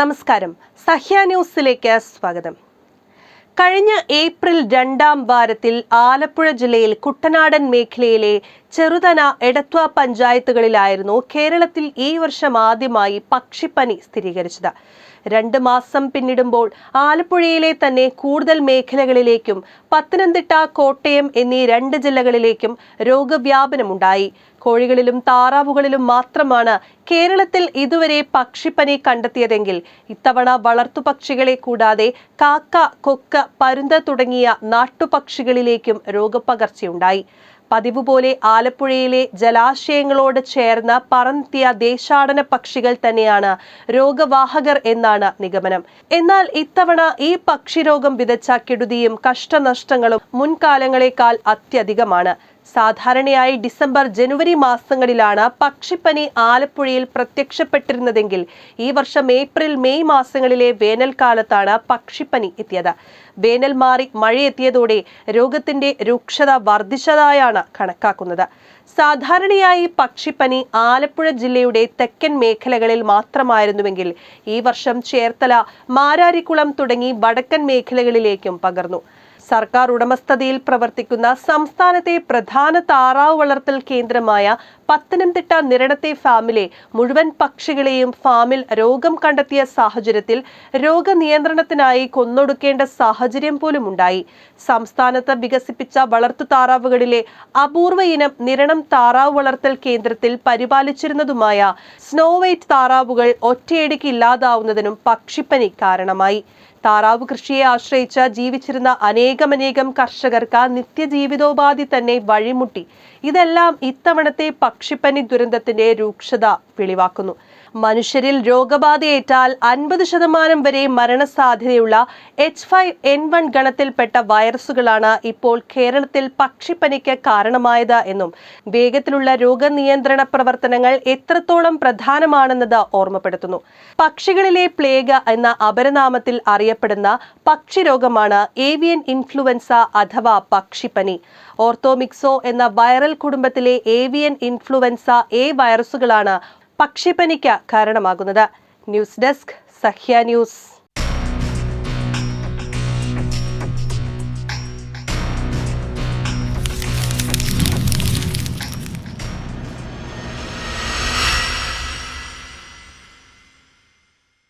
നമസ്കാരം. സഹ്യ ന്യൂസിലേക്ക് സ്വാഗതം. കഴിഞ്ഞ ഏപ്രിൽ 2-ാം വാരത്തിൽ ആലപ്പുഴ ജില്ലയിൽ കുട്ടനാടൻ മേഖലയിലെ ചെറുതന, എടത്വ പഞ്ചായത്തുകളിലായിരുന്നു കേരളത്തിൽ ഈ വർഷം ആദ്യമായി പക്ഷിപ്പനി സ്ഥിരീകരിച്ചത്. 2 മാസം പിന്നിടുമ്പോൾ ആലപ്പുഴയിലെ തന്നെ കൂടുതൽ മേഖലകളിലേക്കും പത്തനംതിട്ട, കോട്ടയം എന്നീ 2 ജില്ലകളിലേക്കും രോഗവ്യാപനമുണ്ടായി. കോഴികളിലും താറാവുകളിലും മാത്രമാണ് കേരളത്തിൽ ഇതുവരെ പക്ഷിപ്പനി കണ്ടെത്തിയതെങ്കിൽ ഇത്തവണ വളർത്തുപക്ഷികളെ കൂടാതെ കാക്ക, കൊക്ക്, പരുന്ത് തുടങ്ങിയ നാട്ടുപക്ഷികളിലേക്കും രോഗപകർച്ചയുണ്ടായി. പതിവ് പോലെ ആലപ്പുഴയിലെ ജലാശയങ്ങളോട് ചേർന്ന് പറന്നെത്തിയ ദേശാടന പക്ഷികൾ തന്നെയാണ് രോഗവാഹകർ എന്നാണ് നിഗമനം. എന്നാൽ ഇത്തവണ ഈ പക്ഷിരോഗം വിതച്ച കെടുതിയും കഷ്ടനഷ്ടങ്ങളും മുൻകാലങ്ങളെക്കാൾ അത്യധികമാണ്. സാധാരണയായി ഡിസംബർ, ജനുവരി മാസങ്ങളിലാണ് പക്ഷിപ്പനി ആലപ്പുഴയിൽ പ്രത്യക്ഷപ്പെട്ടിരുന്നതെങ്കിൽ ഈ വർഷം ഏപ്രിൽ, മെയ് മാസങ്ങളിലെ വേനൽക്കാലത്താണ് പക്ഷിപ്പനി എത്തിയത്. വേനൽ മാറി മഴയെത്തിയതോടെ രോഗത്തിന്റെ രൂക്ഷത വർദ്ധിച്ചതായാണ് കണക്കാക്കുന്നത്. സാധാരണയായി പക്ഷിപ്പനി ആലപ്പുഴ ജില്ലയുടെ തെക്കൻ മേഖലകളിൽ മാത്രമായിരുന്നുവെങ്കിൽ ഈ വർഷം ചേർത്തല, മാരാരിക്കുളം തുടങ്ങി വടക്കൻ മേഖലകളിലേക്കും പകർന്നു. സർക്കാർ ഉടമസ്ഥതയിൽ പ്രവർത്തിക്കുന്ന സംസ്ഥാനത്തെ പ്രധാന താറാവ് വളർത്തൽ കേന്ദ്രമായ പത്തനംതിട്ട നിരണത്തെ ഫാമിലെ മുഴുവൻ പക്ഷികളെയും ഫാമിൽ രോഗം കണ്ടെത്തിയ സാഹചര്യത്തിൽ രോഗനിയന്ത്രണത്തിനായി കൊന്നൊടുക്കേണ്ട സാഹചര്യം പോലും ഉണ്ടായി. സംസ്ഥാനത്ത് വികസിപ്പിച്ച വളർത്തു താറാവുകളിലെ അപൂർവ ഇനം നിരണം താറാവ് വളർത്തൽ കേന്ദ്രത്തിൽ പരിപാലിച്ചിരുന്നതുമായ സ്നോ വൈറ്റ് താറാവുകൾ ഒറ്റയടിക്ക് ഇല്ലാതാവുന്നതിനും പക്ഷിപ്പനി കാരണമായി. താറാവ് കൃഷിയെ ആശ്രയിച്ച് ജീവിച്ചിരുന്ന അനേകം കർഷകർക്ക് നിത്യജീവിതോപാധി തന്നെ വഴിമുട്ടി. ഇതെല്ലാം ഇത്തവണത്തെ പക്ഷിപ്പനി ദുരന്തത്തിന്റെ രൂക്ഷത വെളിവാക്കുന്നു. മനുഷ്യരിൽ രോഗബാധയേറ്റാൽ 50% വരെ മരണസാധ്യതയുള്ള H5N1 ഗണത്തിൽപ്പെട്ട വൈറസുകളാണ് ഇപ്പോൾ കേരളത്തിൽ പക്ഷിപ്പനിക്ക് കാരണമായത് എന്നും വേഗത്തിലുള്ള രോഗനിയന്ത്രണ പ്രവർത്തനങ്ങൾ എത്രത്തോളം പ്രധാനമാണെന്നത് ഓർമ്മപ്പെടുത്തുന്നു. പക്ഷികളിലെ പ്ലേഗ് എന്ന അപരനാമത്തിൽ അറിയപ്പെടുന്ന പക്ഷിരോഗമാണ് ഏവിയൻ ഇൻഫ്ലുവൻസ അഥവാ പക്ഷിപ്പനി. ഓർത്തോമിക്സോ എന്ന വൈറൽ കുടുംബത്തിലെ ഏവിയൻ ഇൻഫ്ലുവൻസ എ വൈറസുകളാണ് പക്ഷിപ്പനിക്ക് കാരണമാകുന്നത്. News desk, Sahya news.